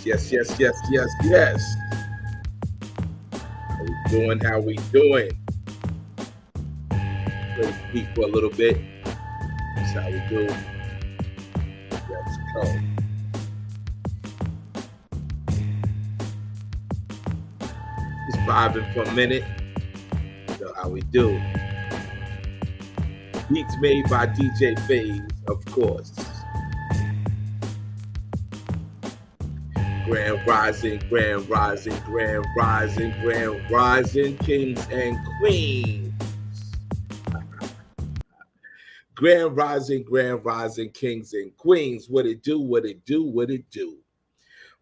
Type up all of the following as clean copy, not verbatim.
Yes, yes, yes, yes, yes. How we doing? How we doing? Let's speak for a little bit. That's how we do. Let's go. Just vibing for a minute. So how we do. Beats made by DJ Phase, of course. Grand Rising, Grand Rising, Grand Rising, Grand Rising, Kings and Queens. Grand Rising, Kings and Queens. What it do, what it do, what it do.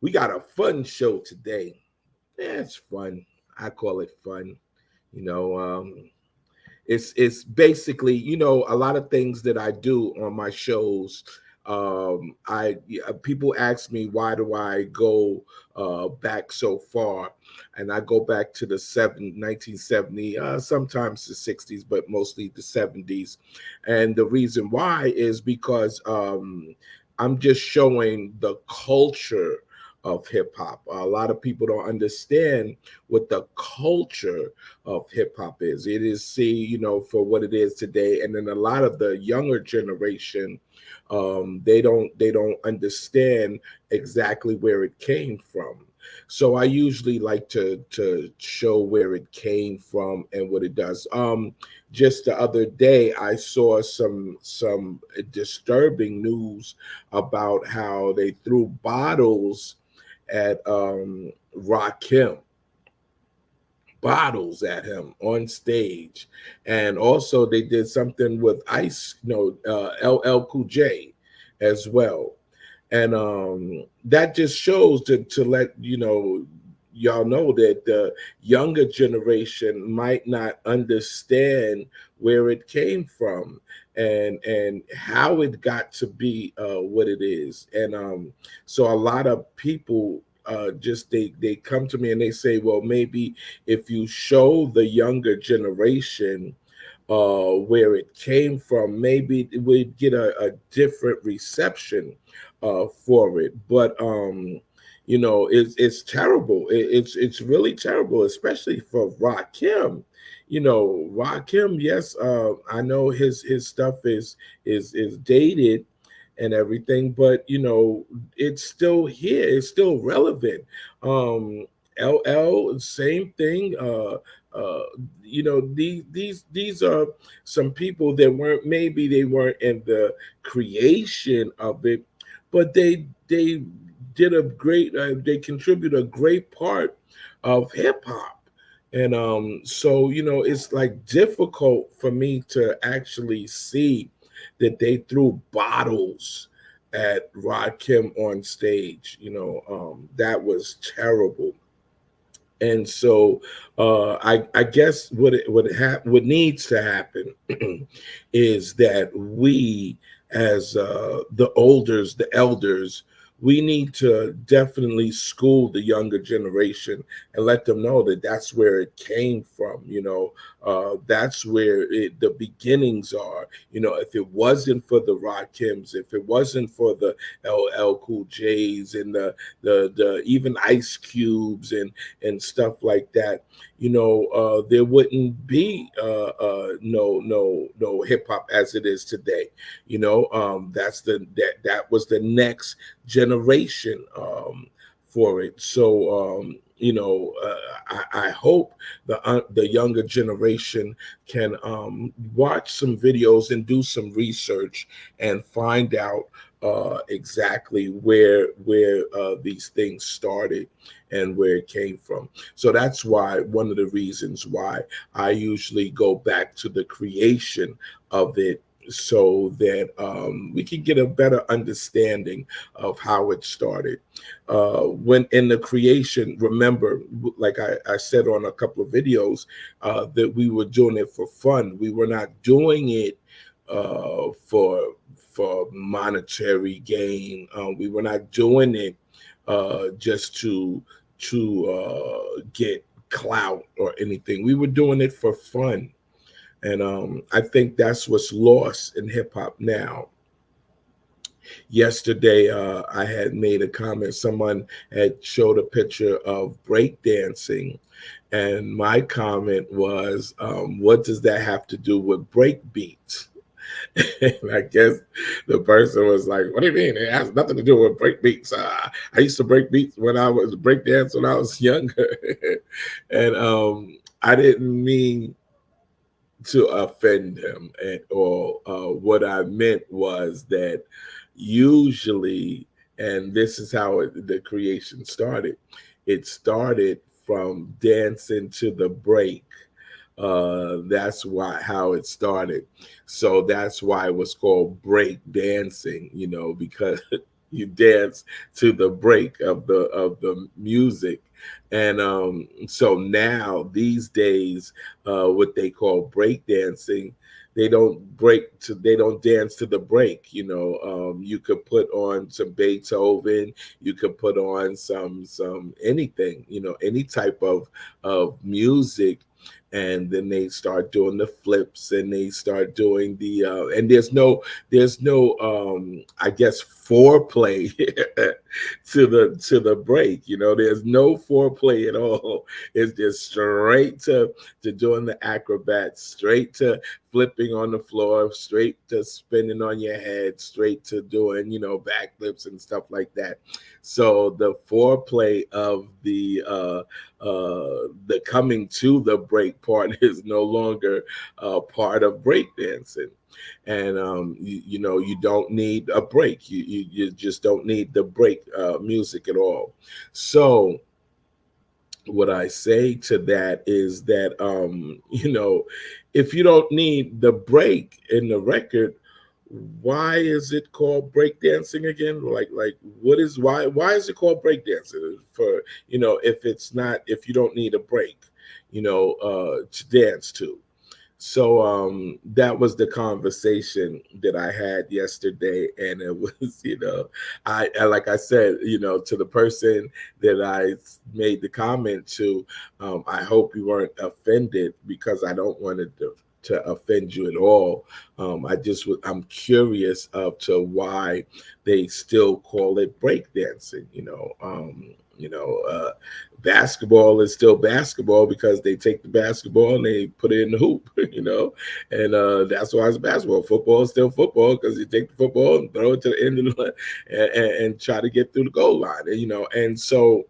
We got a fun show today. Yeah, it's fun. I call it fun. You know, it's basically, a lot of things that I do on my shows. I People ask me, why do I go back so far, and I go back to the 1970, sometimes the 60s, but mostly the 70s. And the reason why is because I'm just showing the culture of hip hop. A lot of people don't understand what the culture of hip hop is. It is for what it is today, and then a lot of the younger generation, they don't understand exactly where it came from. So I usually like to show where it came from and what it does. Just the other day, I saw some disturbing news about how they threw bottles at Rakim, bottles at him on stage, and also they did something with Ice, LL Cool J, as well. And that just shows to let y'all know that the younger generation might not understand where it came from and how it got to be what it is. And so a lot of people just they come to me and they say, well, maybe if you show the younger generation where it came from, maybe we'd get a different reception for it. But it's terrible. It's really terrible, especially for Rakim. Rakim. Yes, I know his stuff is dated and everything, but it's still here. It's still relevant. LL, same thing. Uh, these are some people that weren't in the creation of it, but they did a great. They contribute a great part of hip hop. And so it's like difficult for me to actually see that they threw bottles at Rakim on stage. That was terrible. And so I guess what needs to happen is that we, as the elders, we need to definitely school the younger generation and let them know that that's where it came from. That's where the beginnings are. If it wasn't for the Rakims, if it wasn't for the LL Cool J's and the even Ice Cubes and stuff like that, there wouldn't be no hip hop as it is today. That was the next generation for it. So I hope the younger generation can watch some videos and do some research and find out exactly where these things started and where it came from. So that's why one of the reasons why I usually go back to the creation of it, so that we can get a better understanding of how it started. When in the creation, remember, like I said on a couple of videos, that we were doing it for fun. We were not doing it for monetary gain. We were not doing it just to get clout or anything. We were doing it for fun. And I think that's what's lost in hip hop now. Yesterday, I had made a comment. Someone had showed a picture of breakdancing, and my comment was, "What does that have to do with break beats?" And I guess the person was like, "What do you mean? It has nothing to do with break beats. I used to break beats when I was break dance when I was younger." And I didn't mean to offend him at all. What I meant was that usually, and this is how the creation started. It started from dancing to the break. That's why how it started. So that's why it was called break dancing. Because you dance to the break of the music. And so now these days, what they call break dancing, they don't dance to the break. You could put on some Beethoven, you could put on some anything, any type of music, and then they start doing the flips, and they start doing the and there's no I guess foreplay to the break. There's no foreplay at all. It's just straight to doing the acrobats, straight to flipping on the floor, straight to spinning on your head, straight to doing backflips and stuff like that. So the foreplay of the coming to the break part is no longer part of breakdancing. And you don't need a break. You just don't need the break music at all. So what I say to that is that if you don't need the break in the record, why is it called breakdancing again? Like what is why is it called breakdancing? For if you don't need a break, to dance to. So that was the conversation that I had yesterday, and it was, like I said, to the person that I made the comment to, I hope you weren't offended, because I don't want to offend you at all. I'm curious of to why they still call it breakdancing. You know, uh, Basketball is still basketball because they take the basketball and they put it in the hoop, and that's why it's basketball. Football is still football because you take the football and throw it to the end of the line, and try to get through the goal line, and so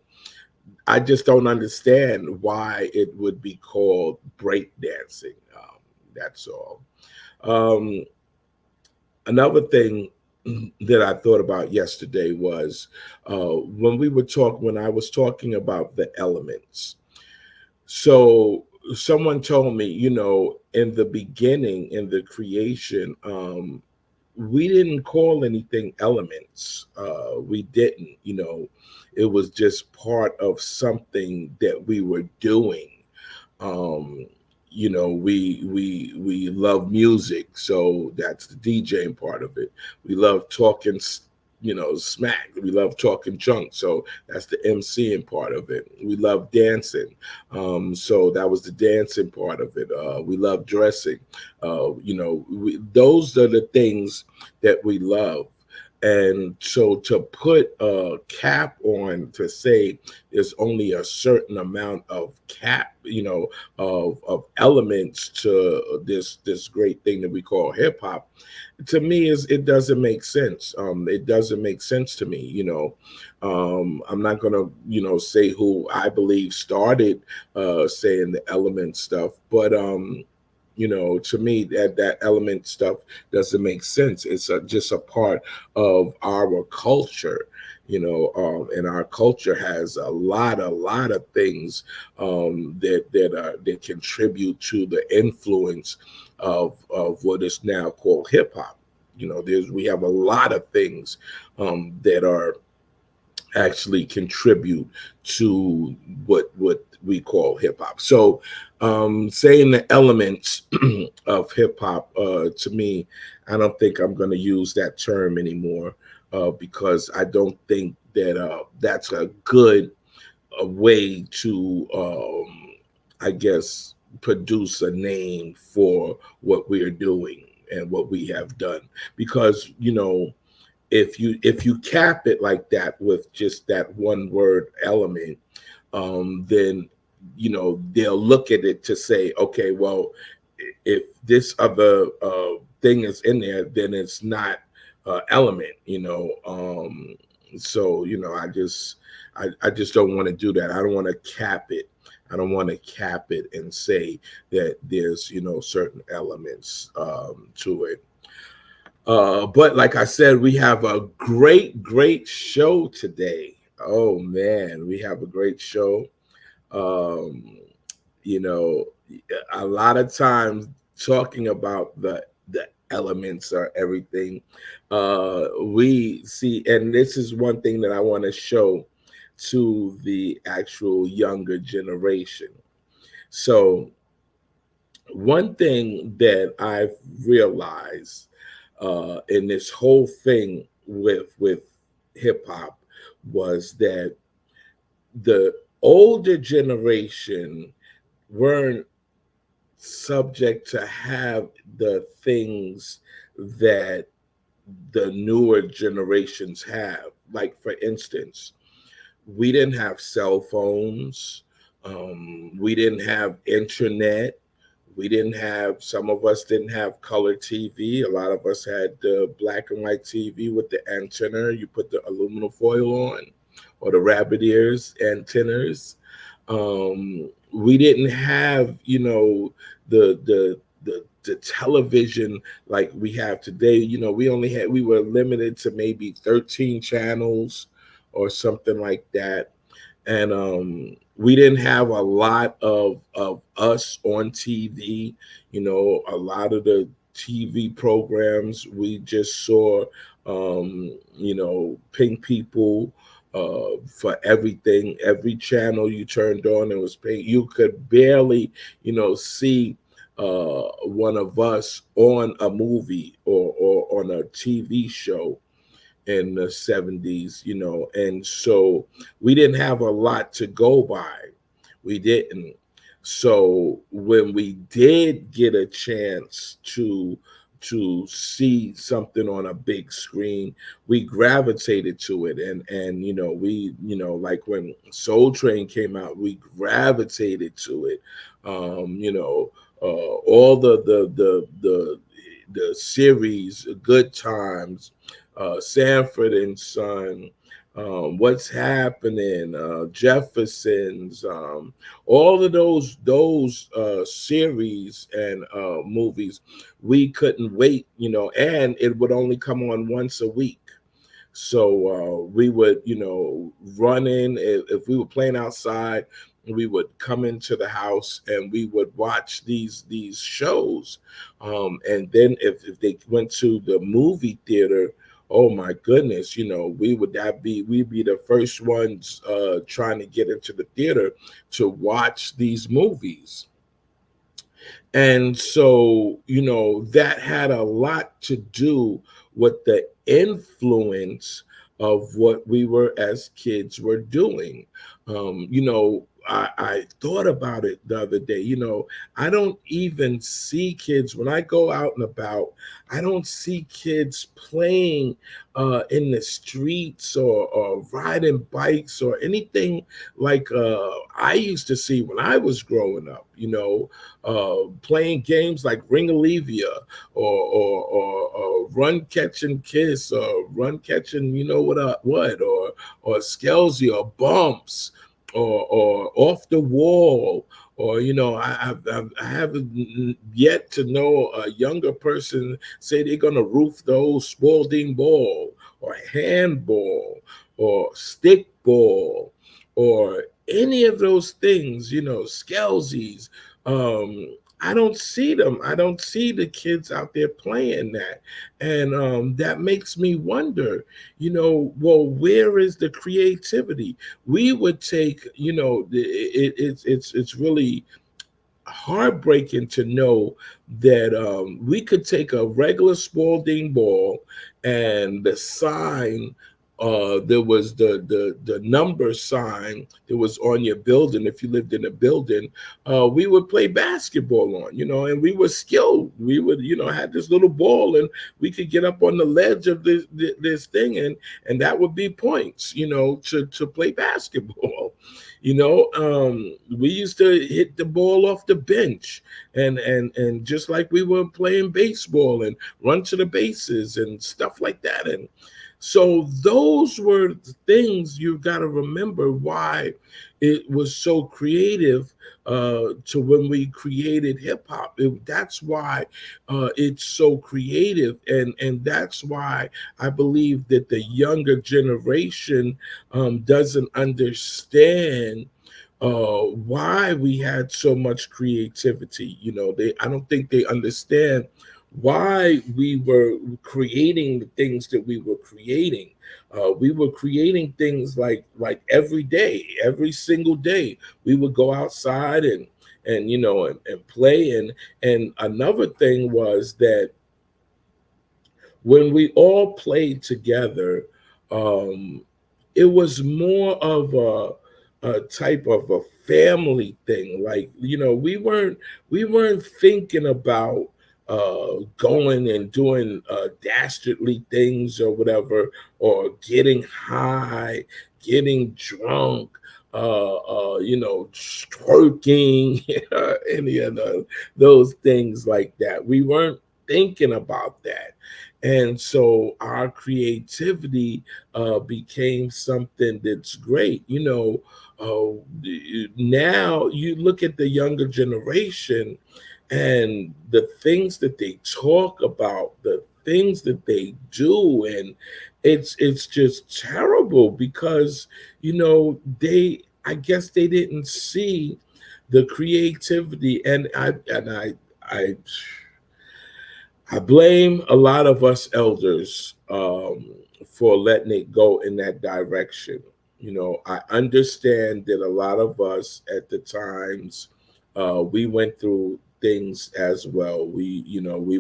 I just don't understand why it would be called breakdancing. That's all. Um, Another thing that I thought about yesterday was when I was talking about the elements. So someone told me, in the beginning, in the creation, we didn't call anything elements. We didn't, it was just part of something that we were doing. um we love music, so that's the DJing part of it. We love talking smack. We love talking junk, so that's the MCing part of it. We love dancing, so that was the dancing part of it. We love dressing. Those are the things that we love. And so to put a cap on, to say there's only a certain amount of cap, of elements to this great thing that we call hip hop, to me is it doesn't make sense. It doesn't make sense to me. I'm not gonna say who I believe started saying the element stuff, but to me that element stuff doesn't make sense. It's just a part of our culture. And our culture has a lot of things that contribute to the influence of what is now called hip hop. We have a lot of things that are actually contribute to what we call hip hop. So, saying the elements of hip hop, to me, I don't think I'm going to use that term anymore, because I don't think that that's a good way to, I guess, produce a name for what we're doing and what we have done. Because if you cap it like that with just that one word element, then they'll look at it to say, okay, well, if this other thing is in there, then it's not element. So I just don't want to do that. I don't want to cap it. I don't want to cap it and say that there's certain elements to it. But like I said, we have a great show today. Oh man, we have a great show. Um, you know, a lot of times talking about the elements or everything, we see, and this is one thing that I want to show to the actual younger generation. So one thing that I've realized in this whole thing with hip hop was that the older generation weren't subject to have the things that the newer generations have. Like, for instance, we didn't have cell phones, we didn't have internet, we didn't have, some of us didn't have color TV. A lot of us had the black and white TV with the antenna. You put the aluminum foil on, or the rabbit ears antennas. We didn't have, the television like we have today. We were limited to maybe 13 channels or something like that. And we didn't have a lot of us on TV. A lot of the TV programs we just saw, pink people for everything. Every channel you turned on, it was pink. You could barely, see one of us on a movie or on a TV show in the 70s, and so we didn't have a lot to go by. We didn't. So when we did get a chance to see something on a big screen, we gravitated to it. And we, like when Soul Train came out, we gravitated to it. All the series, Good Times, Sanford and Son, What's Happening, Jeffersons, all of those series and movies, we couldn't wait, and it would only come on once a week. So we would, run in. If we were playing outside, we would come into the house and we would watch these shows. And then if they went to the movie theater, oh my goodness, we'd be the first ones trying to get into the theater to watch these movies. And so, that had a lot to do with the influence of what we were as kids were doing. I thought about it the other day. I don't even see kids when I go out and about. I don't see kids playing in the streets or riding bikes or anything like I used to see when I was growing up. Playing games like Ringalevia or Run Catch and Kiss or Run Catch and what or Skelsy or Bumps or Off the Wall, or I haven't yet to know a younger person say they're gonna roof the old Spalding ball or handball or stickball or any of those things, Skelsies. I don't see them. I don't see the kids out there playing that. And that makes me wonder, well, where is the creativity? We would take, it's really heartbreaking to know that we could take a regular Spalding ball and the sign There was the number sign that was on your building. If you lived in a building, we would play basketball on, and we were skilled. We would, had this little ball, and we could get up on the ledge of this thing, and that would be points, to play basketball. We used to hit the ball off the bench, and just like we were playing baseball, and run to the bases and stuff like that. And so those were the things you've got to remember why it was so creative, to when we created hip hop. That's why it's so creative, and that's why I believe that the younger generation doesn't understand why we had so much creativity. I don't think they understand why we were creating the things that we were creating. We were creating things like every day, every single day. We would go outside and play. And another thing was that when we all played together, um, it was more of a type of a family thing. Like, we weren't thinking about going and doing dastardly things or whatever, or getting high, getting drunk, twerking, any of those things like that. We weren't thinking about that. And so our creativity became something that's great. Now you look at the younger generation and the things that they talk about, the things that they do, and it's just terrible because I guess they didn't see the creativity, and I blame a lot of us elders for letting it go in that direction. I understand that a lot of us at the times, we went through things as well. We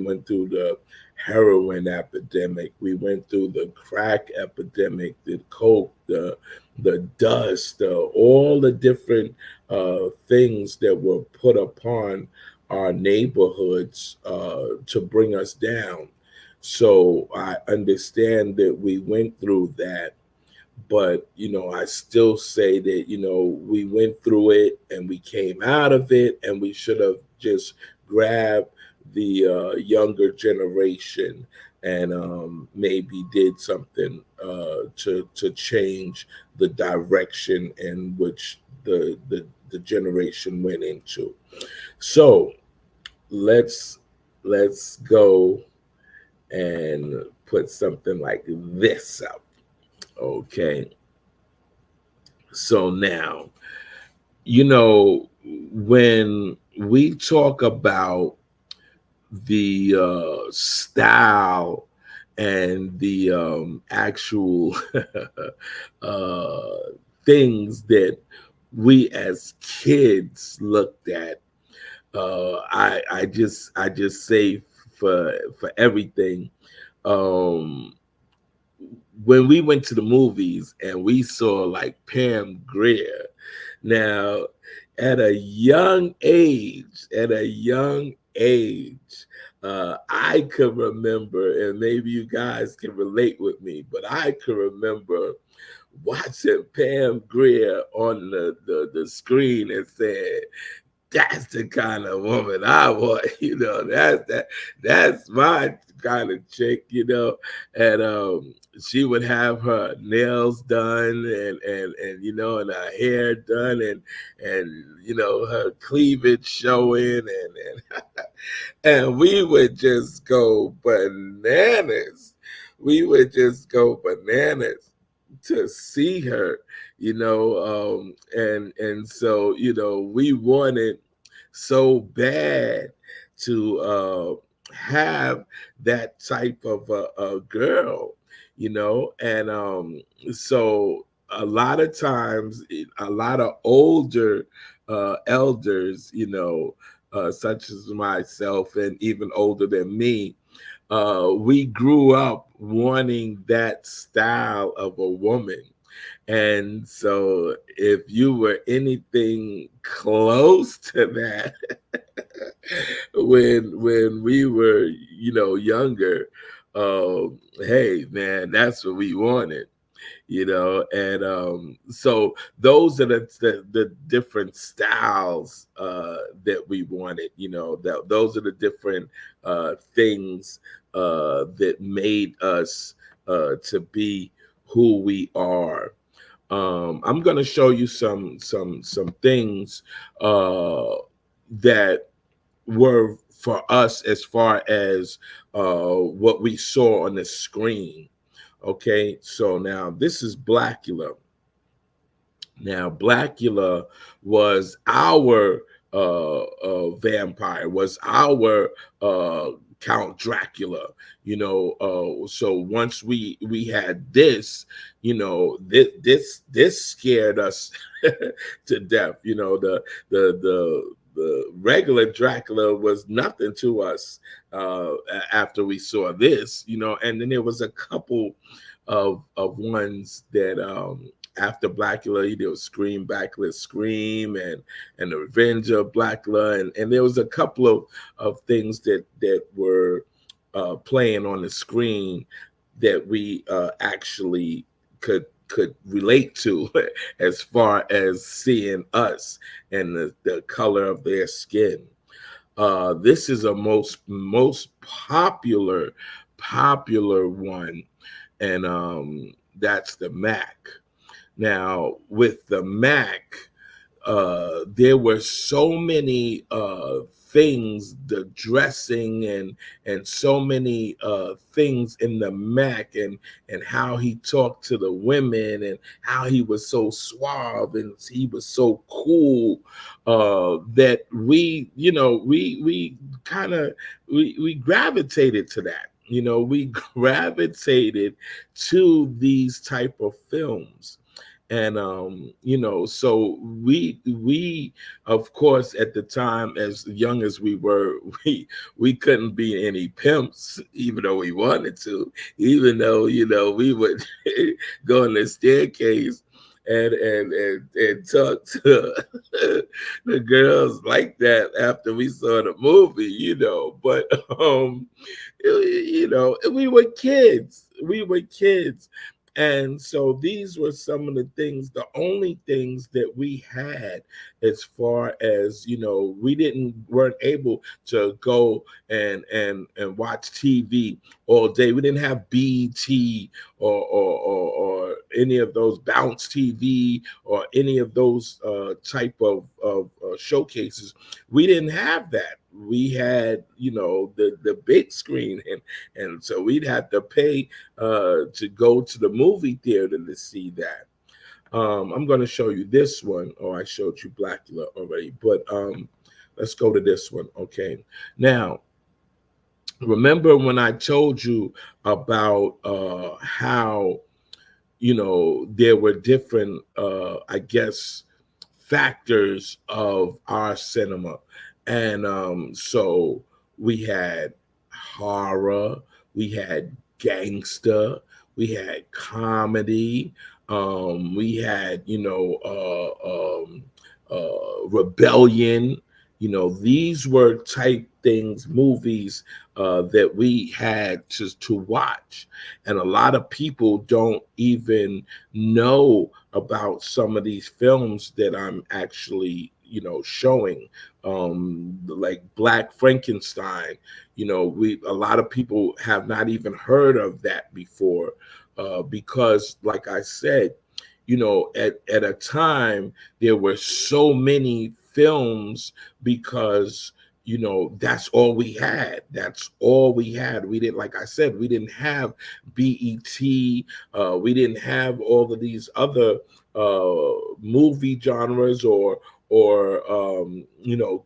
went through the heroin epidemic. We went through the crack epidemic, the coke, the dust, all the different things that were put upon our neighborhoods to bring us down. So I understand that we went through that, but I still say that we went through it and we came out of it, and we should have just grabbed the younger generation and maybe did something to change the direction in which the generation went into. So let's go and put something like this up. Okay. So now, when we talk about the style and the actual uh, things that we as kids looked at, I just say for everything. Um, when we went to the movies and we saw like Pam Grier, now at a young age, I could remember, and maybe you guys can relate with me, but I could remember watching Pam Grier on the screen and said, that's the kind of woman I want. That's my kind of chick. And she would have her nails done, and her hair done, and her cleavage showing, and we would just go bananas. We would just go bananas to see her, and so we wanted so bad to have that type of a girl, and so a lot of times, a lot of older elders, such as myself and even older than me, we grew up wanting that style of a woman. And so if you were anything close to that when we were, younger, hey man, that's what we wanted. And so those are the different styles that we wanted. That those are the different things that made us to be who we are. I'm going to show you some things that were for us as far as what we saw on the screen. Okay, so now this is Blackula. Now, Blackula was our vampire, was our Count Dracula. So once we had this, this scared us to death. The regular Dracula was nothing to us after we saw this. And then there was a couple of ones that after Blackula, there was Scream, Backless Scream, and the Revenge of Blackula, and there was a couple of things that were playing on the screen that we actually could relate to as far as seeing us and the color of their skin. This is a most popular one, and that's the Mac. Now, with the Mac, there were so many things, the dressing and so many things in the Mac, and how he talked to the women, and how he was so suave and he was so cool, that we kind of we gravitated to that. We gravitated to these type of films. And so we of course, at the time, as young as we were, we couldn't be any pimps, even though we wanted to, even though we would go on the staircase and talk to the girls like that after we saw the movie. But we were kids. And so these were some of the things, the only things that we had, as far as, we weren't able to go and watch TV all day. We didn't have BT or any of those Bounce TV or any of those type of showcases. We didn't have that. We had, the big screen, and so we'd have to pay to go to the movie theater to see that. I'm going to show you this one. Oh, I showed you Blackula already, but let's go to this one. Okay. Now, remember when I told you about how, there were different, I guess, factors of our cinema. And so we had horror, we had gangster, we had comedy, we had, rebellion. These were type things, movies that we had to watch. And a lot of people don't even know about some of these films that I'm actually, showing, like Black Frankenstein. A lot of people have not even heard of that before, because, like I said, at a time there were so many films, because that's all we had. We didn't, like I said, we didn't have BET. We didn't have all of these other movie genres, or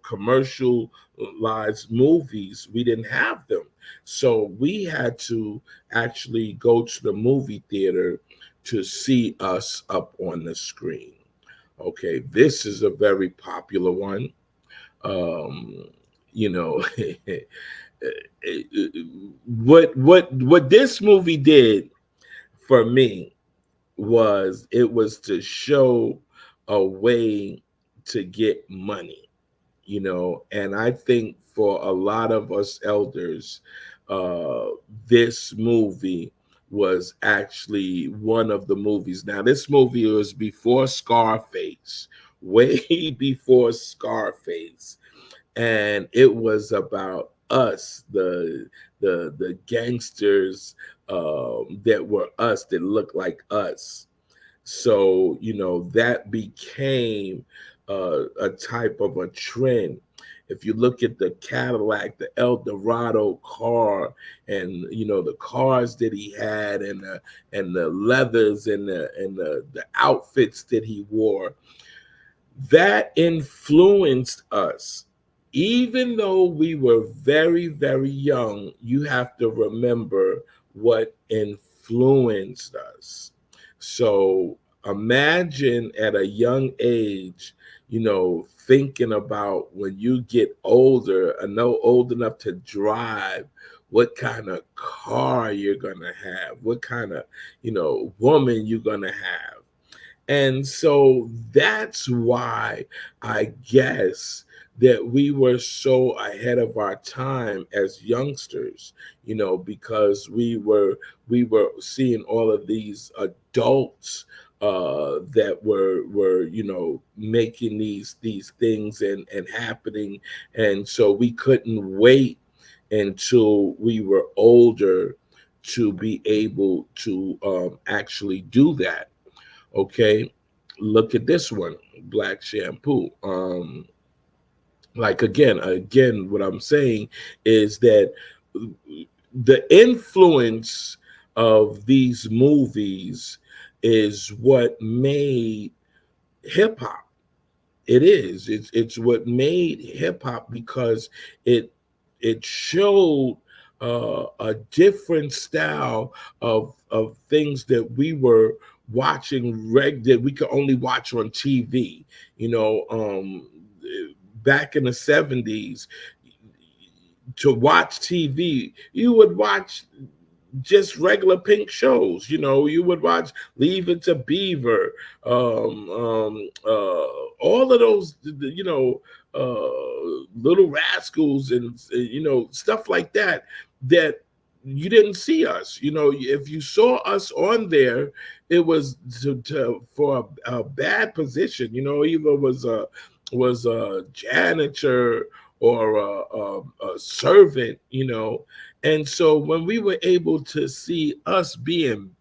commercialized movies. We didn't have them. So we had to actually go to the movie theater to see us up on the screen. Okay, this is a very popular one. Um, you know, what this movie did for me was it was to show a way to get money, and I think for a lot of us elders, uh, this movie was actually one of the movies. Now, this movie was before Scarface, way before Scarface, and it was about us, the gangsters, that were us, that looked like us. So, that became a type of a trend. If you look at the Cadillac, the El Dorado car, and the cars that he had, and the leathers, and the outfits that he wore, that influenced us. Even though we were very, very young, you have to remember what influenced us. So imagine at a young age, thinking about when you get older, and know old enough to drive, what kind of car you're gonna have, what kind of, woman you're gonna have. And so that's why I guess that we were so ahead of our time as youngsters, because we were seeing all of these adults that were making these things and happening, and so we couldn't wait until we were older to be able to actually do that. Okay, look at this one, black shampoo. Like, again, what I'm saying is that the influence of these movies is what made hip hop. It is. It's what made hip hop, because it it showed a different style of things that we were watching that we could only watch on TV. Back in the 70's, to watch TV, you would watch just regular pink shows. You would watch Leave It to Beaver, all of those, Little Rascals, and stuff like that. That you didn't see us. If you saw us on there, it was for a bad position. Either was a janitor or a servant. And so when we were able to see us being,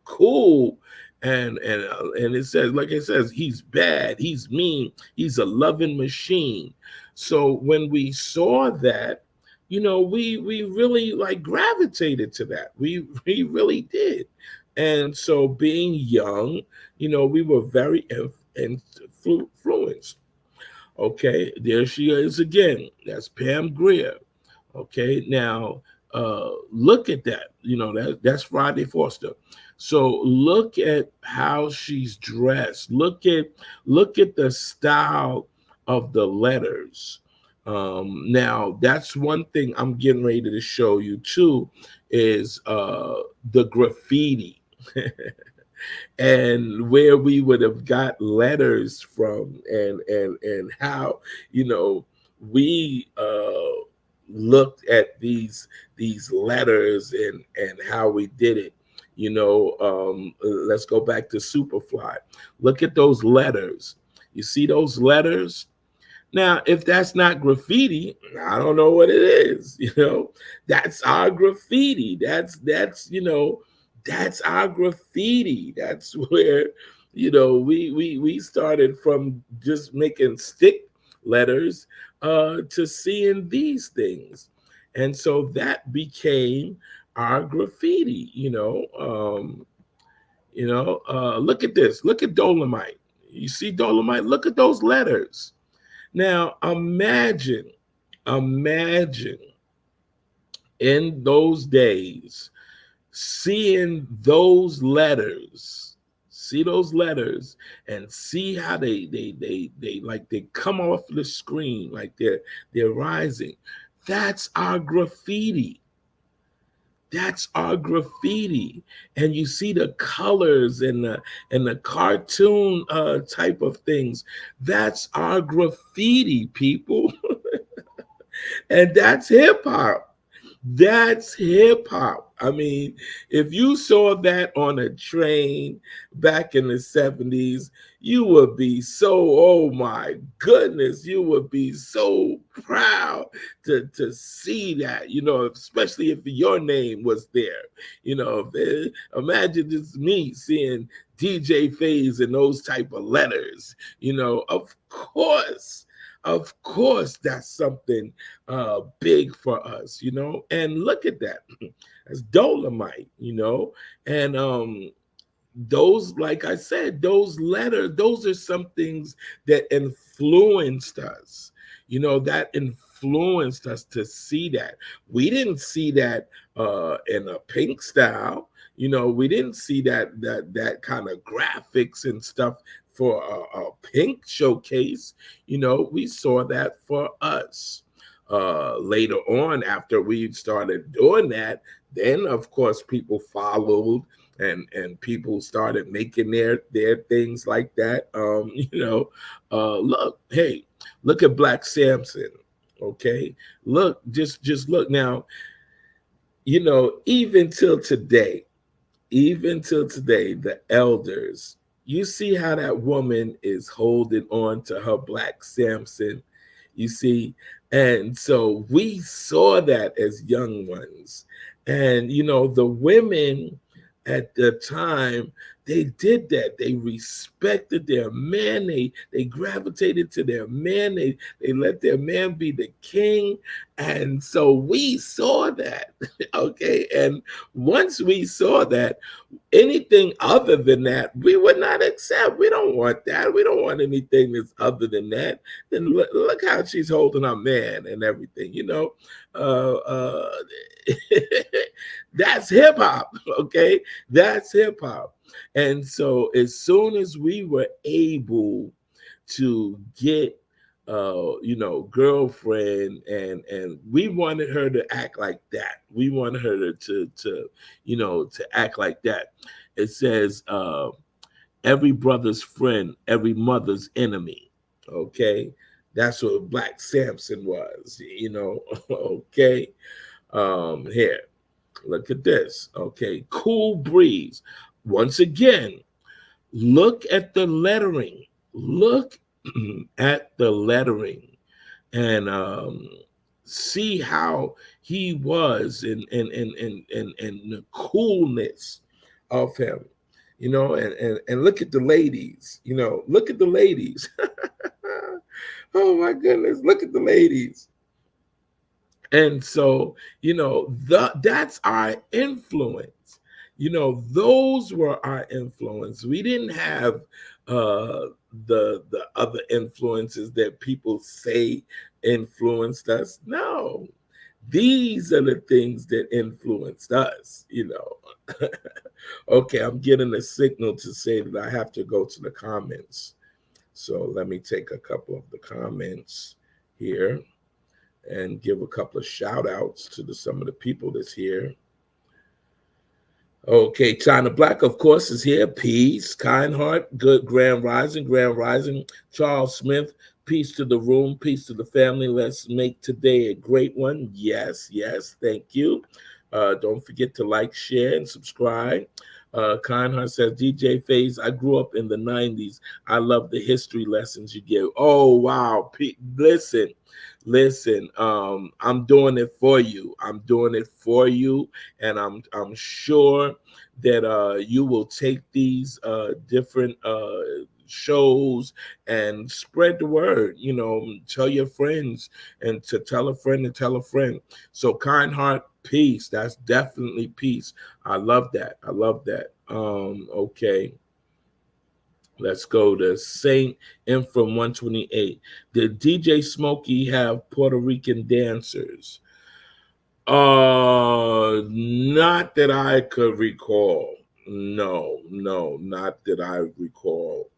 cool, and it says, like it says, he's bad, he's mean, he's a loving machine. So when we saw that, we really like gravitated to that. We really did. And so being young, we were very influenced. Okay, there she is again. That's Pam Grier. Okay, now look at that. That's Friday Foster. So look at how she's dressed. Look at the style of the letters. Now that's one thing I'm getting ready to show you too, is the graffiti. And where we would have got letters from, and how we looked at these letters, and how we did it. Let's go back to Superfly. Look at those letters. You see those letters? Now, if that's not graffiti, I don't know what it is. That's our graffiti. That's our graffiti. That's where we started from, just making stick letters to seeing these things, and so that became our graffiti. Look at this. Look at Dolomite. You see Dolomite? Look at those letters. Now imagine in those days seeing those letters, see those letters, and see how they like they come off the screen, like they're rising. That's our graffiti. That's our graffiti. And you see the colors and the cartoon type of things. That's our graffiti, people. And that's hip hop. That's hip hop. I mean, if you saw that on a train back in the 70's, you would be so, oh my goodness, you would be so proud to see that, especially if your name was there. Imagine just me seeing DJ Phase and those type of letters, of course, that's something big for us, And look at that, that's Dolomite, and those, like I said, those letters, those are some things that influenced us, that influenced us to see that. We didn't see that in a Pink style, we didn't see that kind of graphics and stuff for a Pink showcase, we saw that for us. Later on, after we started doing that, then of course people followed and people started making their things like that. Look, hey, look at Black Samson. Okay, look, just look now. Even till today, the elders, you see how that woman is holding on to her Black Samson. You see, and so we saw that as young ones. And, the women at the time, they did that. They respected their man. They gravitated to their man. They let their man be the king. And so we saw that. Okay. And once we saw that, anything other than that, we would not accept. We don't want that. We don't want anything that's other than that. Then look how she's holding our man and everything, uh, uh, that's hip hop. Okay. That's hip hop. And so as soon as we were able to get girlfriend, and we wanted her to act like that. We wanted her to act like that. It says every brother's friend, every mother's enemy. Okay. That's what Black Samson was, okay. Here, look at this. Okay, Cool Breeze. Once again, look at the lettering. Look at the lettering, and see how he was, and the coolness of him, and look at the ladies. Look at the ladies. Oh my goodness, look at the ladies. And so, that's our influence. Those were our influence. We didn't have the other influences that people say influenced us. No, these are the things that influenced us. Okay, I'm getting a signal to say that I have to go to the comments. So let me take a couple of the comments here and give a couple of shout outs to some of the people that's here. Okay, China Black, of course, is here. Peace, kind heart, good Grand Rising, Charles Smith, peace to the room, peace to the family. Let's make today a great one. Yes, thank you. Don't forget to like, share, and subscribe. Kind Heart says, DJ Phase, I grew up in the 90s. I love the history lessons you give. Oh, wow. Listen, I'm doing it for you. And I'm sure that you will take these different shows and spread the word. Tell your friends, and to tell a friend and tell a friend. So Kind Heart, peace. That's definitely peace. I love that. Okay. Let's go to Saint M from 128. Did DJ Smokey have Puerto Rican dancers? Not that I could recall. No, not that I recall.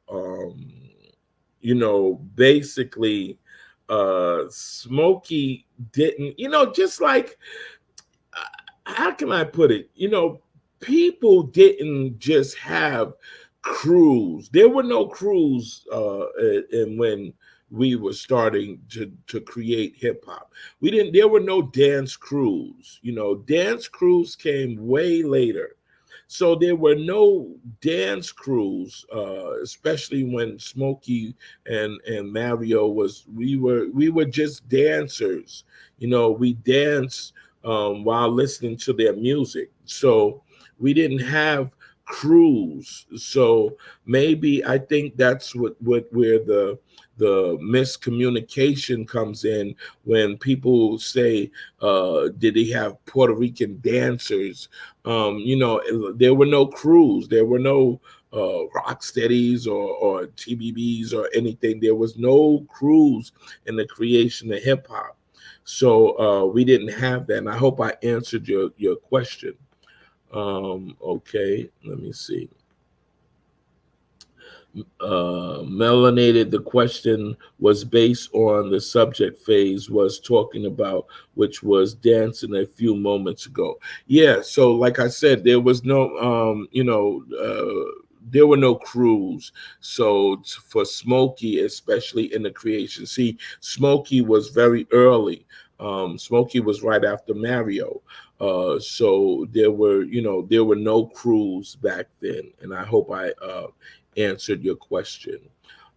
Basically, Smokey didn't, just like, how can I put it? People didn't just have crews. There were no crews, and when we were starting to create hip hop, we didn't. There were no dance crews. Dance crews came way later. So there were no dance crews, especially when Smokey and Mario was. We were just dancers. We danced while listening to their music. So we didn't have crews. So maybe I think that's what where the miscommunication comes in when people say, did he have Puerto Rican dancers? There were no crews. There were no rock steadies or TBBs or anything. There was no crews in the creation of hip hop. So we didn't have that. And I hope I answered your question. Okay, let me see. Melanated, the question was based on the subject phase was talking about, which was dancing a few moments ago. Yeah, so like I said, there was no there were no crews. So for Smokey, especially in the creation, see, Smokey was very early. Smokey was right after Mario. So there were no crews back then, and I hope I answered your question.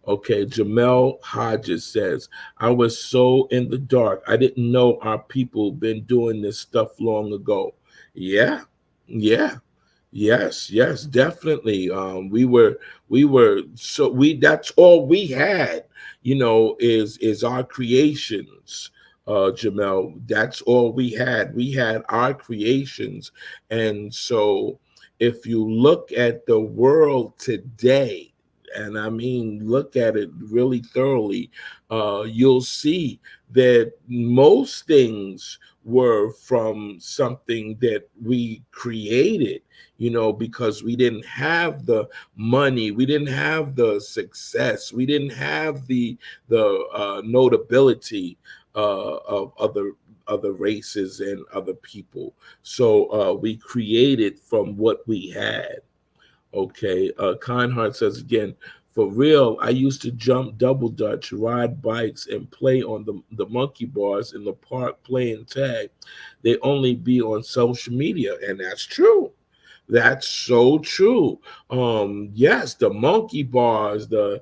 Okay, Jamel Hodges says, I was so in the dark. I didn't know our people been doing this stuff long ago. Yeah, yeah. Yes, definitely. We that's all we had, is our creations, Jamel. That's all we had. We had our creations. And so if you look at the world today, and I mean look at it really thoroughly, you'll see that most things were from something that we created, because we didn't have the money, we didn't have the success, we didn't have the notability of other races and other people. So we created from what we had. Okay. Kindheart says again, for real, I used to jump double dutch, ride bikes, and play on the monkey bars in the park playing tag. They only be on social media, and that's true. That's so true. Yes, the monkey bars, the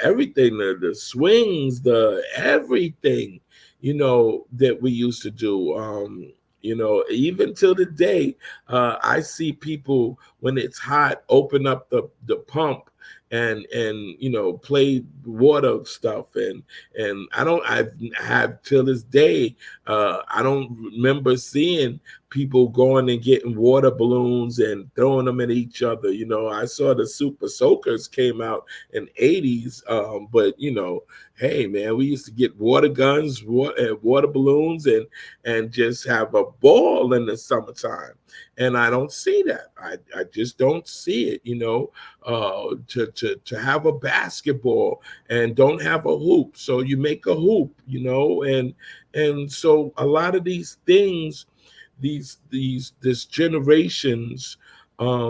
everything, the swings, the everything, that we used to do. Even till the day, I see people when it's hot open up the pump and play water stuff, and I have till this day, I don't remember seeing people going and getting water balloons and throwing them at each other. I saw the Super Soakers came out in '80s, but hey man, we used to get water guns, water balloons, and just have a ball in the summertime. And I don't see that. I just don't see it. To have a basketball and don't have a hoop, so you make a hoop. And so a lot of these things, this generations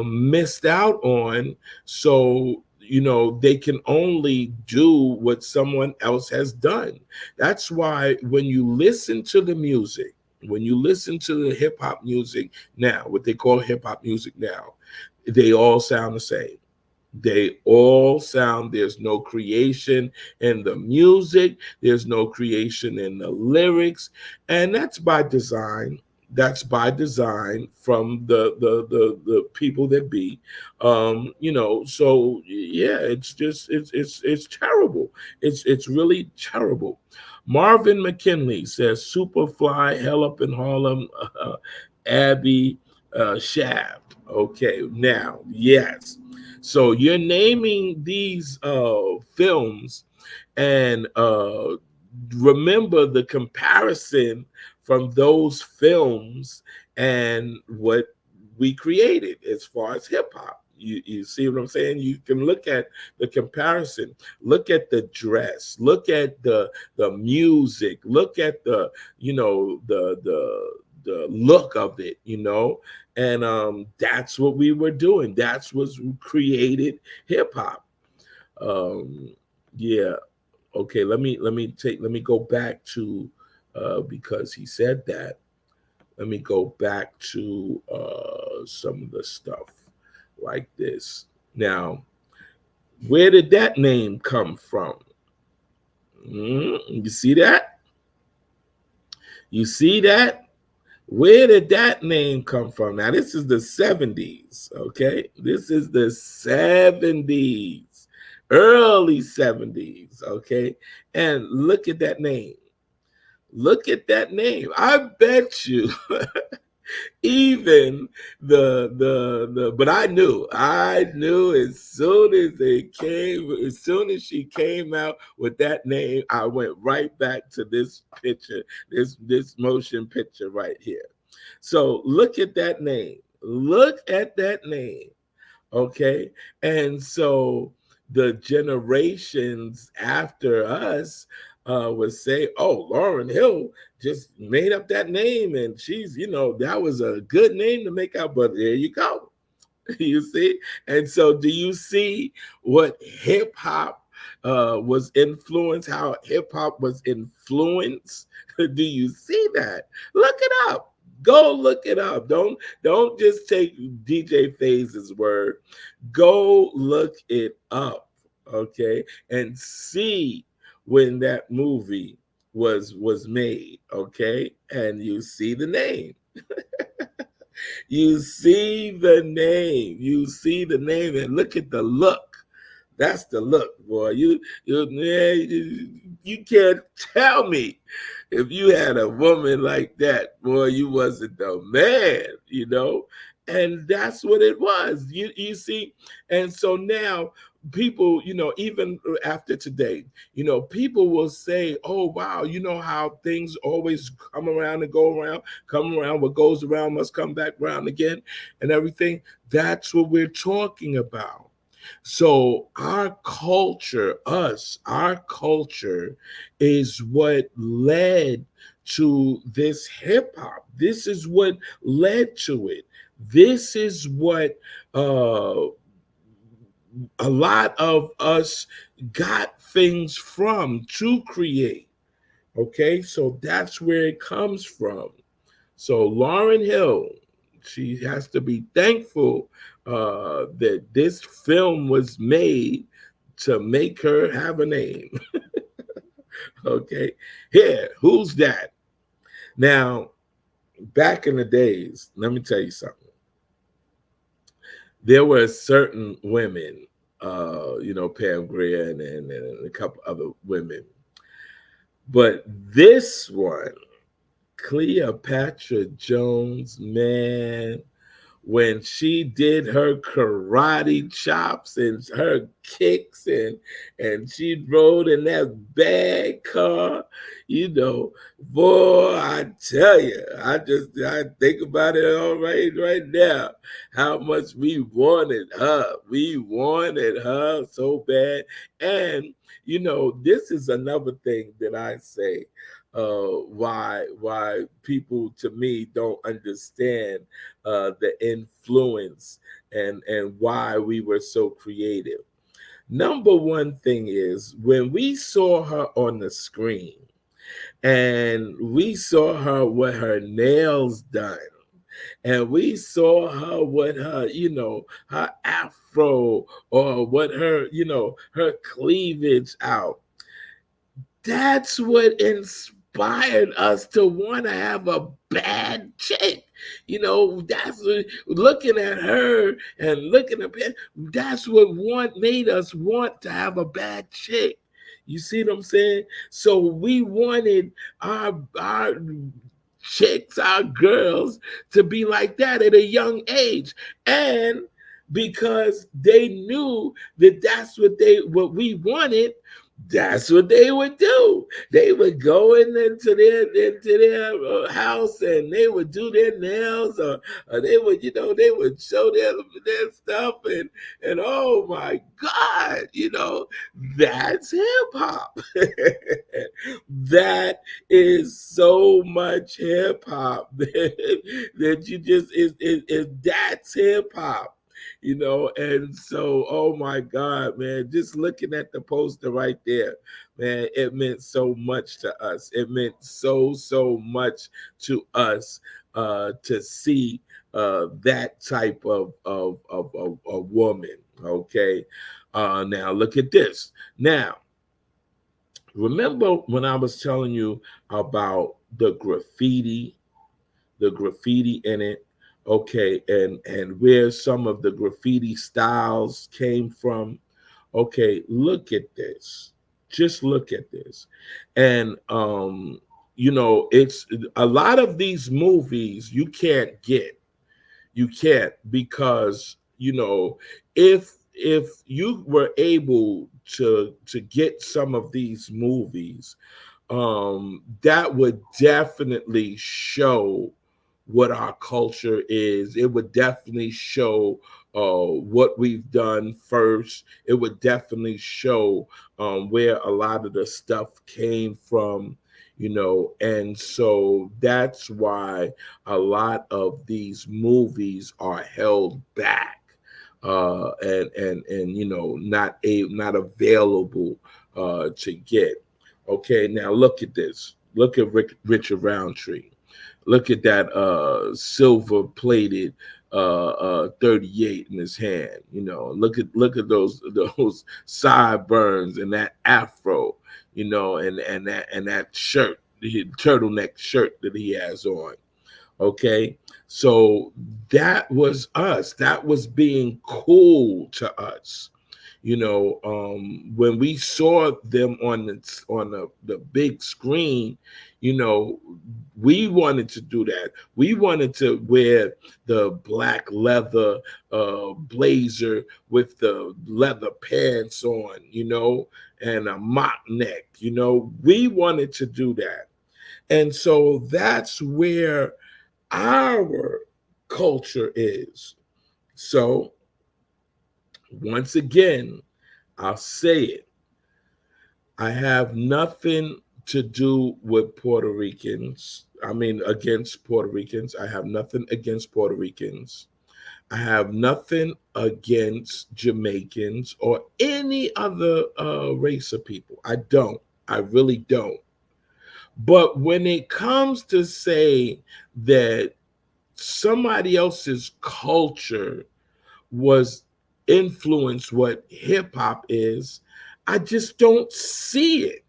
missed out on. So they can only do what someone else has done. That's why when you listen to the music, when you listen to the hip hop music now, what they call hip hop music now, they all sound the same. They all sound, there's no creation in the music, there's no creation in the lyrics, and that's by design. That's by design from the people that be. So yeah, it's terrible. It's really terrible. Marvin McKinley says Superfly, Hell Up in Harlem, Abby Shaft. Okay, now, yes. So you're naming these films, and remember the comparison from those films and what we created as far as hip hop. You see what I'm saying? You can look at the comparison, look at the dress, look at the music, look at the, the look of it, and that's what we were doing. That's what created hip hop. Um, yeah. Okay. Let me go back to because he said that. Let me go back to some of the stuff like this. Now, where did that name come from? You see that? You see that? Where did that name come from? Now, this is the 70's, okay? This is the 70's, early 70's, okay? And look at that name. Look at that name. I bet you even but I knew as soon as as soon as she came out with that name, I went right back to this picture, this motion picture right here. So look at that name. Look at that name. Okay. And so the generations after us would say, oh, Lauryn Hill just made up that name, and she's, that was a good name to make up, but there you go. You see? And so do you see what hip hop was influenced, how hip hop was influenced? Do you see that? Look it up. Go look it up. Don't just take DJ Phase's word. Go look it up, okay? And see when that movie was made, okay? And you see the name. You see the name. You see the name, and look at the look. That's the look, boy. You can't tell me if you had a woman like that, boy, you wasn't the man. And that's what it was. You see, and so now people, even after today, people will say, oh wow, how things always come around and go around, come around, what goes around must come back around again, and everything. That's what we're talking about. So our culture is what led to this hip hop. This is what led to it. This is what a lot of us got things from to create. Okay, so that's where it comes from. So Lauryn Hill, she has to be thankful that this film was made to make her have a name. Okay, here, who's that? Now, back in the days, let me tell you something. There were certain women, Pam Grier and a couple other women. But this one, Cleopatra Jones, man, when she did her karate chops and her kicks and she rode in that bad car, boy, I tell you, I think about it all right now, how much we wanted her. We wanted her so bad. And, this is another thing that I say, why people, to me, don't understand the influence and why we were so creative. Number one thing is when we saw her on the screen and we saw her with her nails done, and we saw her with her, her afro, or what her, her cleavage out. That's what inspired us to want to have a bad chick. That's what, looking at her and looking at her, that's what made us want to have a bad chick. You see what I'm saying? So we wanted our chicks, our girls, to be like that at a young age. And because they knew that that's what we wanted, That's what they would do. They would go into their house and they would do their nails, or they would, they would show their stuff, and oh my God, that's hip hop. That is so much hip hop that you just is that's hip hop. And so, oh my God, man, just looking at the poster right there, man, it meant so much to us. It meant so much to us to see that type of a woman. Okay. Now look at this. Now, remember when I was telling you about the graffiti in it, okay, and where some of the graffiti styles came from. Okay, look at this. Just look at this. And it's a lot of these movies you can't get. You can't, because if you were able to get some of these movies, that would definitely show what our culture is. It would definitely show what we've done first. It would definitely show where a lot of the stuff came from, and so that's why a lot of these movies are held back, and not available to get. Okay, now look at this. Look at Richard Roundtree. Look at that silver plated 38 in his hand. Look at those sideburns and that afro. And that shirt, the turtleneck shirt that he has on. Okay, so that was us. That was being cool to us. When we saw them on the big screen, you know, we wanted to do that. We wanted to wear the black leather blazer with the leather pants on, and a mock neck. We wanted to do that. And so that's where our culture is. So, once again, I'll say it. I have nothing to do with Puerto Ricans. I mean, against Puerto Ricans. I have nothing against Puerto Ricans. I have nothing against Jamaicans or any other race of people. I don't. I really don't. But when it comes to say that somebody else's culture was influenced what hip hop is, I just don't see it.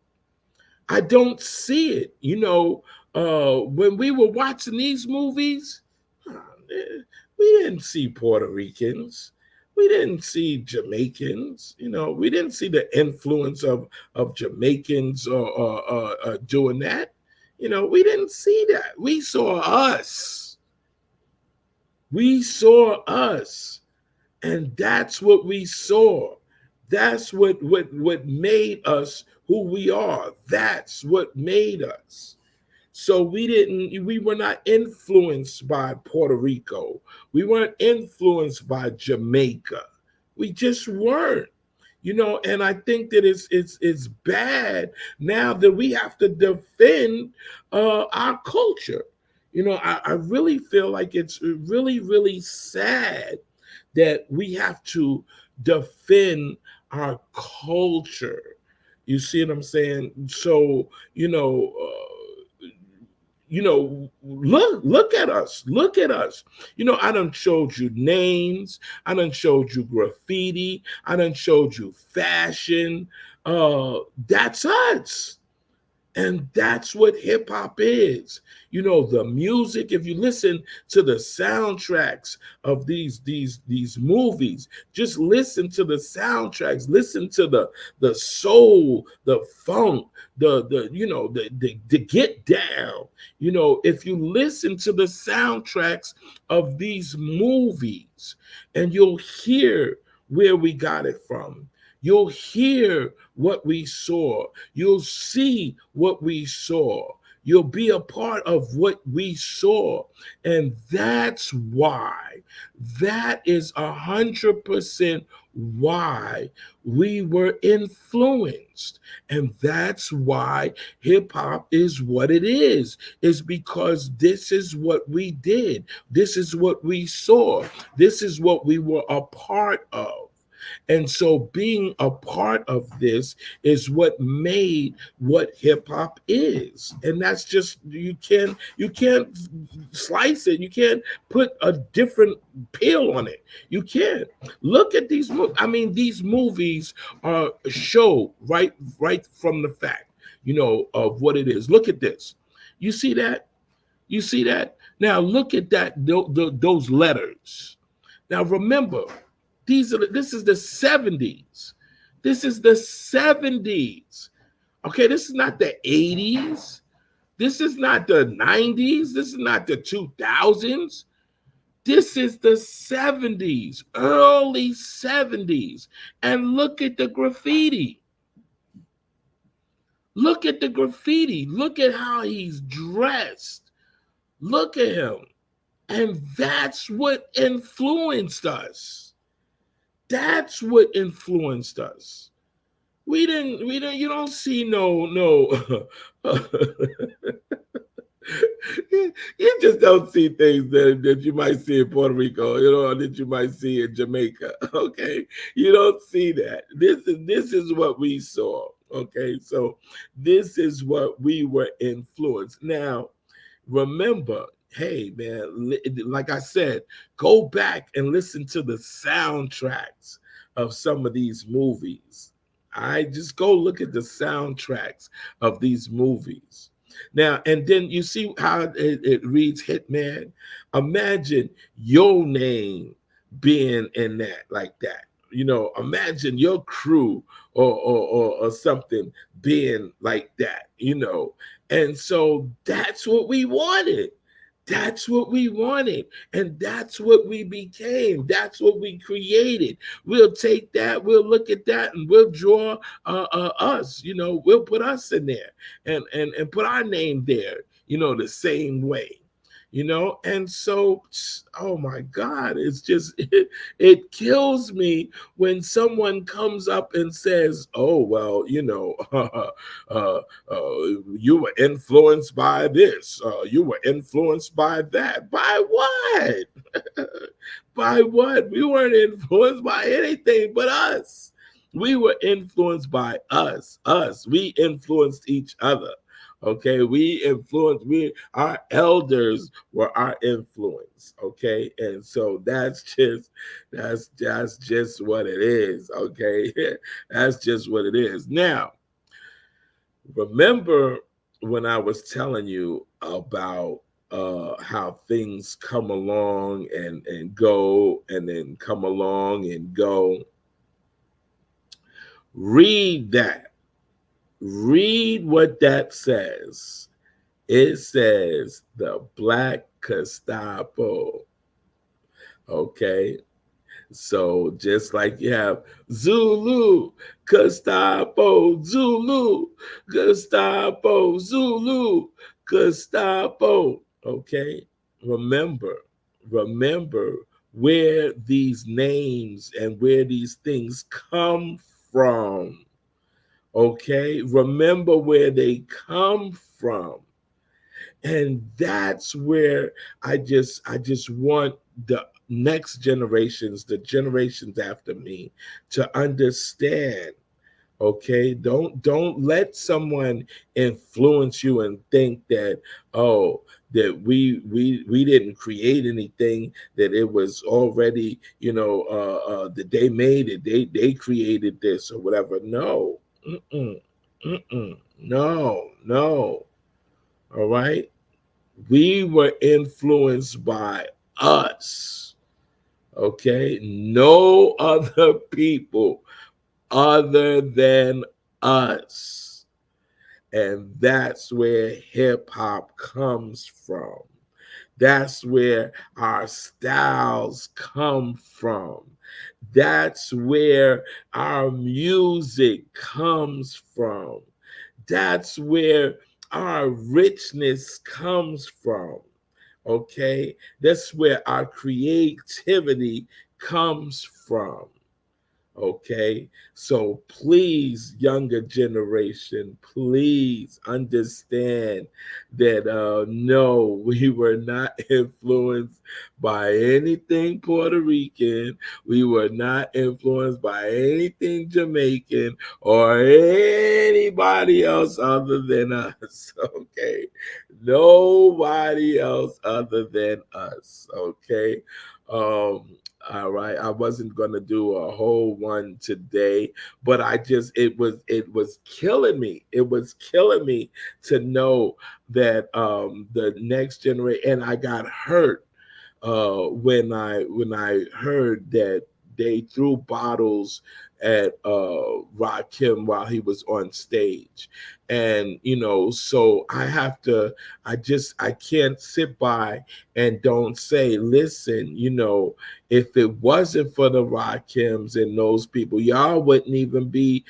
I don't see it. When we were watching these movies, we didn't see Puerto Ricans. We didn't see Jamaicans. We didn't see the influence of Jamaicans or doing that. We didn't see that. We saw us. We saw us. And that's what we saw. That's what made us who we are. That's what made us. So we were not influenced by Puerto Rico. We weren't influenced by Jamaica. We just weren't. And I think that it's bad now that we have to defend our culture. I really feel like it's really, really sad that we have to defend our culture. You see what I'm saying? So, look at us. Look at us. I done showed you names. I done showed you graffiti. I done showed you fashion. That's us. And that's what hip hop is. The music, if you listen to the soundtracks of these movies, just listen to the soundtracks, listen to the soul, the funk, the get down. If you listen to the soundtracks of these movies, and you'll hear where we got it from. You'll hear what we saw. You'll see what we saw. You'll be a part of what we saw. And that's why, that is 100% why we were influenced. And that's why hip hop is what it is because this is what we did. This is what we saw. This is what we were a part of. And so being a part of this is what made what hip hop is. And that's just, you can't slice it. You can't put a different peel on it. You can't. Look at these movies. I mean, these movies are show right from the fact, of what it is. Look at this. You see that? You see that? Now look at that, those letters. Now remember, this is the 70's. This is the 70's. Okay, this is not the 80's. This is not the 90's. This is not the 2000's. This is the 70's, early 70's. And look at the graffiti. Look at the graffiti. Look at how he's dressed. Look at him. And that's what influenced us. That's what influenced us. We didn't, you don't see no. You just don't see things that you might see in Puerto Rico, or that you might see in Jamaica. Okay. You don't see that. This is what we saw. Okay. So this is what we were influenced. Now, remember, hey man, like I said, go back and listen to the soundtracks of some of these movies. I just go look at the soundtracks of these movies. Now, and then you see how it reads Hitman. Imagine your name being in that, like that. Imagine your crew or something being like that, And so that's what we wanted. That's what we wanted. And that's what we became. That's what we created. We'll take that, we'll look at that, and we'll draw us. We'll put us in there and put our name there, the same way. And so, oh my God, it's just, it kills me when someone comes up and says, oh, well, you were influenced by this, you were influenced by that. By what? By what? We weren't influenced by anything but us. We were influenced by us. We influenced each other. Okay, our elders were our influence. Okay, and so that's just what it is. Okay, that's just what it is. Now, remember when I was telling you about how things come along and go, and then come along and go. Read that. Read what that says. It says the Black Gestapo. Okay. So just like you have Zulu, Gestapo, Zulu, Gestapo, Zulu, Gestapo. Okay. Remember where these names and where these things come from. Okay, remember where they come from. And that's where I just want the next generations, the generations after me, to understand. Okay, don't let someone influence you and think that, that we didn't create anything, that it was already, that they made it, they created this or whatever. No. No. All right. We were influenced by us. Okay. No other people other than us. And that's where hip hop comes from. That's where our styles come from. That's where our music comes from. That's where our richness comes from. Okay? That's where our creativity comes from. Okay, so please, younger generation, please understand that no, we were not influenced by anything Puerto Rican. We were not influenced by anything Jamaican or anybody else other than us. Okay, nobody else other than us. Okay. um all right, I wasn't gonna do a whole one today, but it was killing me. It was killing me to know that the next generation, and I got hurt when I heard that they threw bottles at Rakim while he was on stage. And so I can't sit by and don't say, listen, if it wasn't for the Rakims and those people, y'all wouldn't even be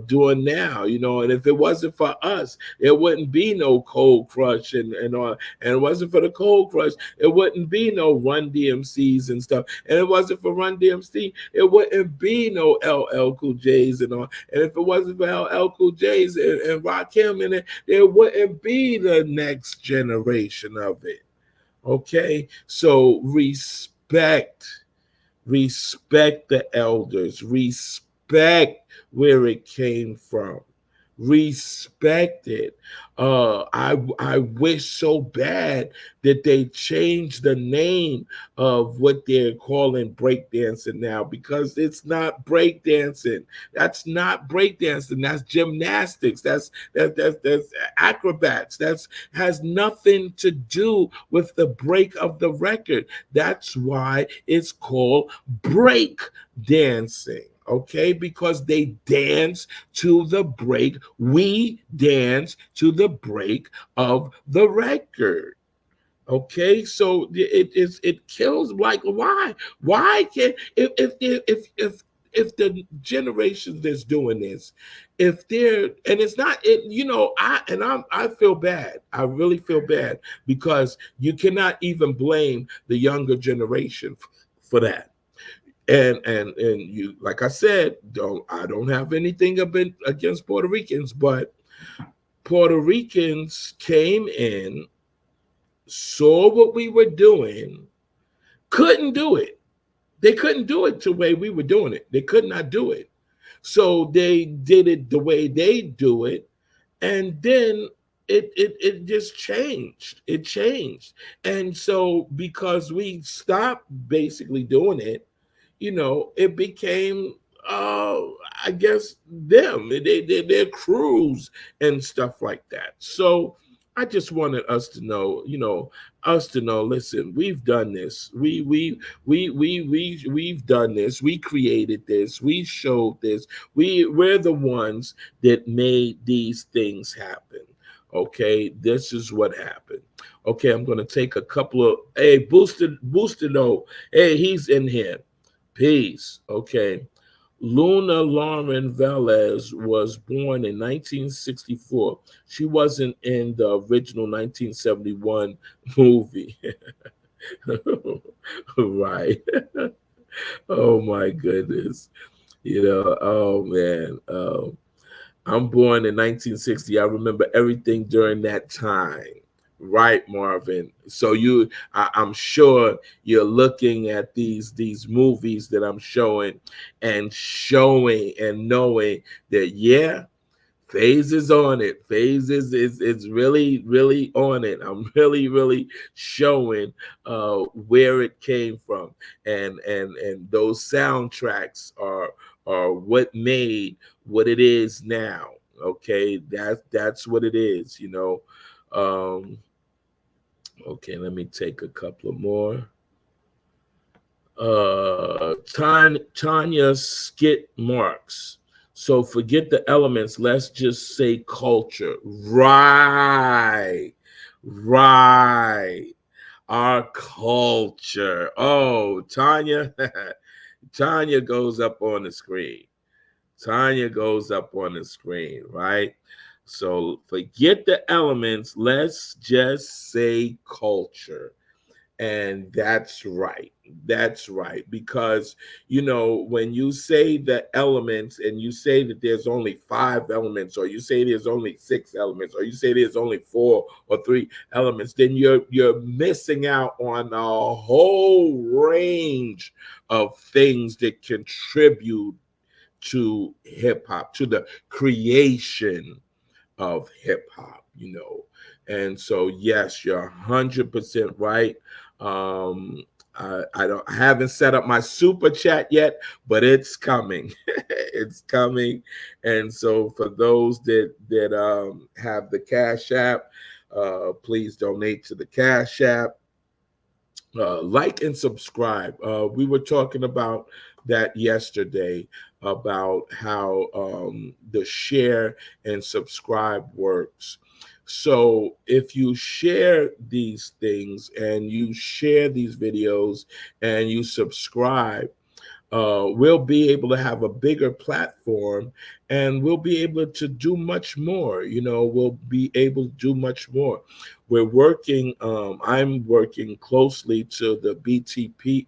doing now, and if it wasn't for us, it wouldn't be no Cold Crush and all, and it wasn't for the Cold Crush, it wouldn't be no Run DMCs and stuff. And it wasn't for Run DMC, it wouldn't be no LL Cool J's and all. And if it wasn't for LL Cool J's and Rakim in it, there wouldn't be the next generation of it. Okay? So respect the elders, respect where it came from, respect it. I wish so bad that they changed the name of what they're calling breakdancing now, because it's not breakdancing. That's not breakdancing. That's gymnastics. That's acrobats. That's has nothing to do with the break of the record. That's why it's called break dancing. Okay, because they dance to the break. We dance to the break of the record. Okay, so it kills. Like, why can't, if the generation that's doing this, if they're, and it's not it, I feel bad. I really feel bad, because you cannot even blame the younger generation for that. And you, like I said, I don't have anything against Puerto Ricans, but Puerto Ricans came in, saw what we were doing, couldn't do it. They couldn't do it the way we were doing it. They could not do it. So they did it the way they do it, and then it just changed. It changed. And so because we stopped basically doing it, it became, uh, I guess, their crews and stuff like that. So I just wanted us to know, listen, we've done this. We've done this. We created this. We showed this. We're the ones that made these things happen. Okay, this is what happened. Okay, I'm gonna take a couple of, hey, boosted though. Hey, he's in here. Peace. Okay. Luna Lauren Velez was born in 1964. She wasn't in the original 1971 movie. Right. Oh my goodness. Oh man. I'm born in 1960. I remember everything during that time. Right, Marvin. So I'm sure you're looking at these movies that I'm showing and knowing that, yeah, Phase is on it. Phase is really, really on it. I'm really showing where it came from. And those soundtracks are what made what it is now. Okay, that's what it is, Okay, let me take a couple of more. Tanya Skit Marks. So forget the elements. Let's just say culture. Right. our culture. Oh, Tanya, Tanya goes up on the screen. Tanya goes up on the screen, right? So forget the elements. Let's just say culture. And that's right. That's right. Because, when you say the elements and you say that there's only 5 elements, or you say there's only 6 elements, or you say there's only 4 or 3 elements, then you're missing out on a whole range of things that contribute to hip hop, to the creation of hip hop. And so, yes, you're 100% right. Um, I haven't set up my super chat yet, but it's coming. It's coming. And so, for those that have the Cash App, please donate to the Cash App. Like and subscribe. We were talking about that yesterday, about how the share and subscribe works. So if you share these things and you share these videos and you subscribe, we'll be able to have a bigger platform, and we'll be able to do much more. We'll be able to do much more. I'm working closely to the BTP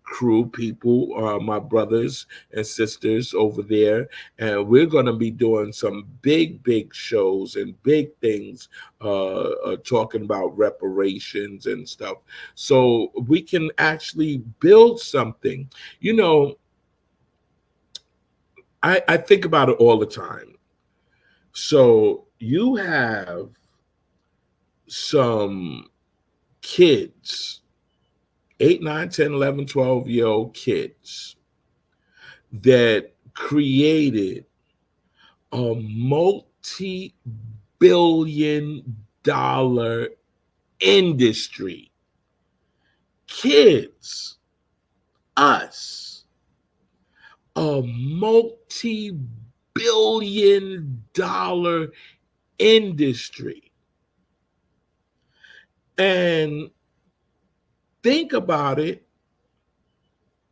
crew people, my brothers and sisters over there, and we're going to be doing some big shows and big things, talking about reparations and stuff, so we can actually build something. I think about it all the time. So you have some kids, 8, 9, 10, 11, 12-year-old kids that created a multi-billion-dollar industry. Kids, us, a multi-billion-dollar industry. And think about it.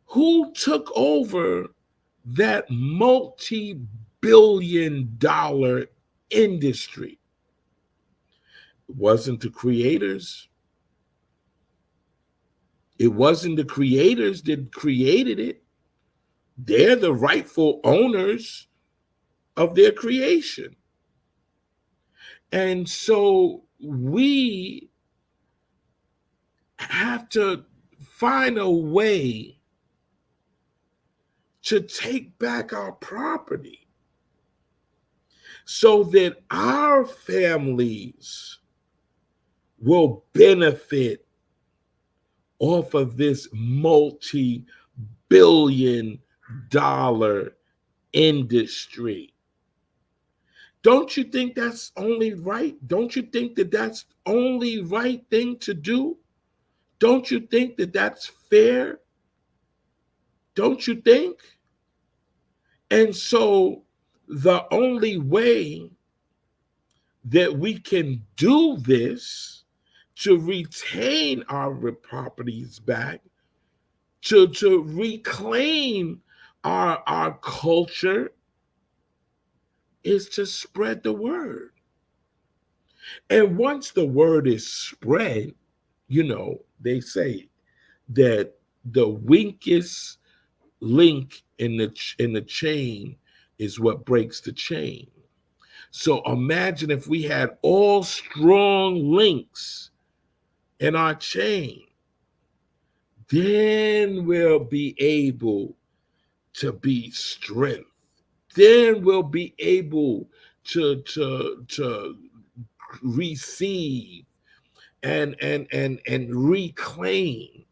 Who took over that multi-billion-dollar industry? It wasn't the creators. It wasn't the creators that created it. They're the rightful owners of their creation. And so we have to find a way to take back our property so that our families will benefit off of this multi-billion-dollar industry. Don't you think that's only right? Don't you think that that's only right thing to do? Don't you think that that's fair? Don't you think? And so the only way that we can do this, to retain our properties back, to reclaim our culture, is to spread the word. And once the word is spread, they say that the weakest link in the chain is what breaks the chain. So imagine if we had all strong links in our chain, then we'll be able to be strength. Then we'll be able to receive and reclaim.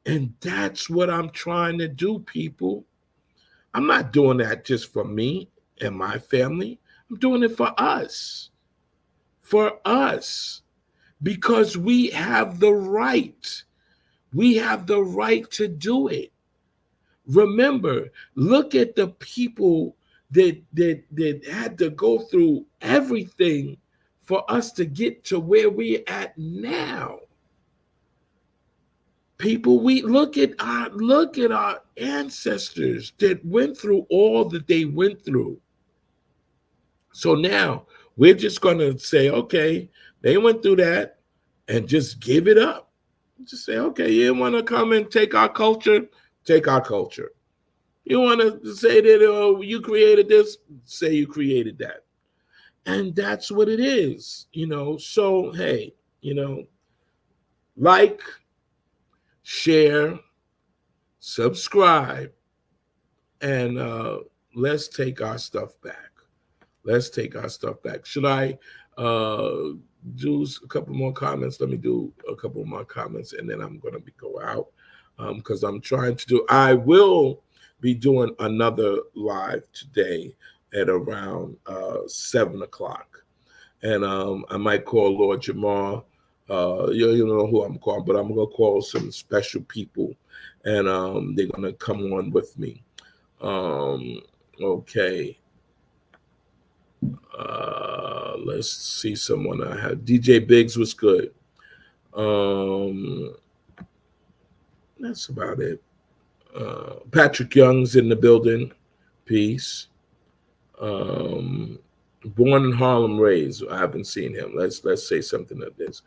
And that's what I'm trying to do, people. I'm not doing that just for me and my family. I'm doing it for us. For us. Because we have the right. We have the right to do it. Remember, look at the people that had to go through everything for us to get to where we're at now. People, we look at our ancestors that went through all that they went through. So now we're just going to say, okay, they went through that, and just give it up. Just say, okay, you want to come and take our culture? Take our culture. You want to say that, oh, you created this? Say you created that. And that's what it is, So, hey, like, share, subscribe, and let's take our stuff back. Let's take our stuff back. Should I do a couple more comments? Let me do a couple more comments, and then I'm going to go out because I'm trying to do. I will be doing another live today at around 7 o'clock, and I might call Lord Jamar. You know who I'm calling, but I'm going to call some special people, and they're going to come on with me. Okay. Let's see someone I had. DJ Biggs was good. That's about it. Patrick Young's in the building. Peace. Born in Harlem, raised. I haven't seen him. Let's say something like this.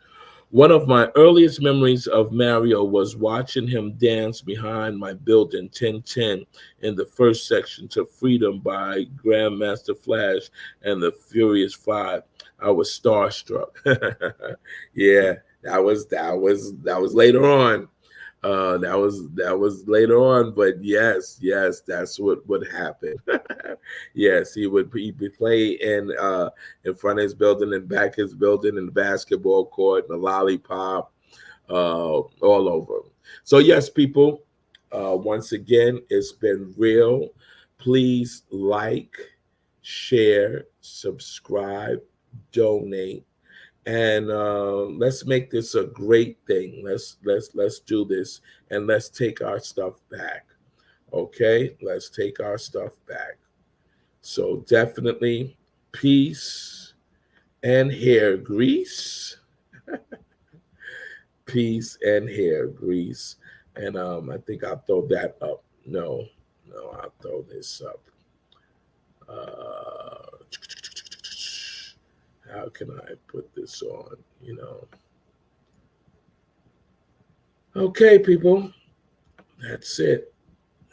One of my earliest memories of Mario was watching him dance behind my building 1010 in the first section to Freedom by Grandmaster Flash and the Furious Five. I was starstruck. Yeah, that was later on. That was later on, but yes, that's what would happen. Yes, he would play in front of his building and back his building in the basketball court and the lollipop, all over. So yes, people, once again, it's been real. Please like, share, subscribe, donate. And let's make this a great thing. Let's do this, and let's take our stuff back. Okay, let's take our stuff back. So definitely peace and hair grease. Peace and hair grease. And I think I'll throw that up. No, I'll throw this up. How can I put this on? Okay, people. That's it.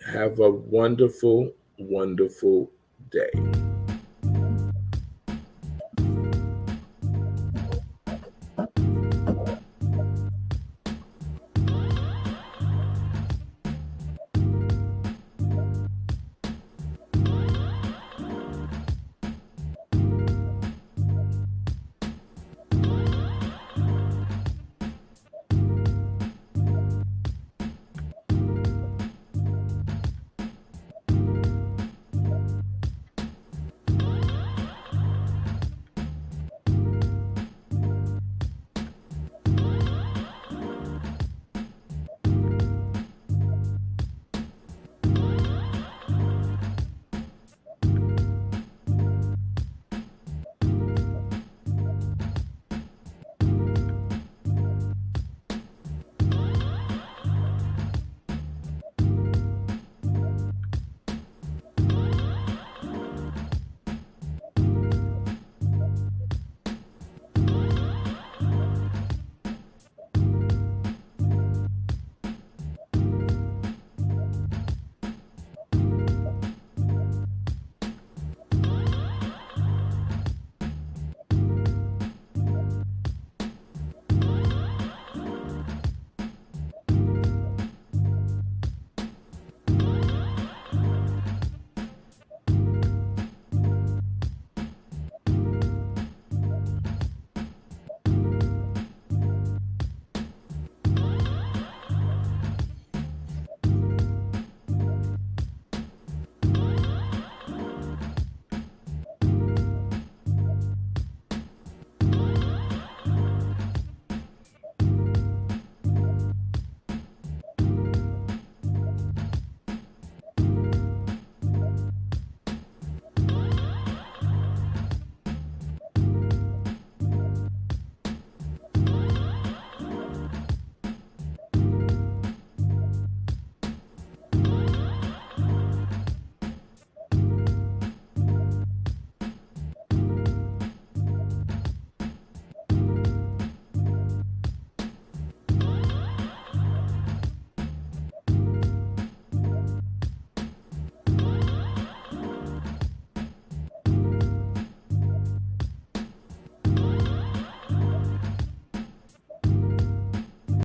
Have a wonderful, wonderful day.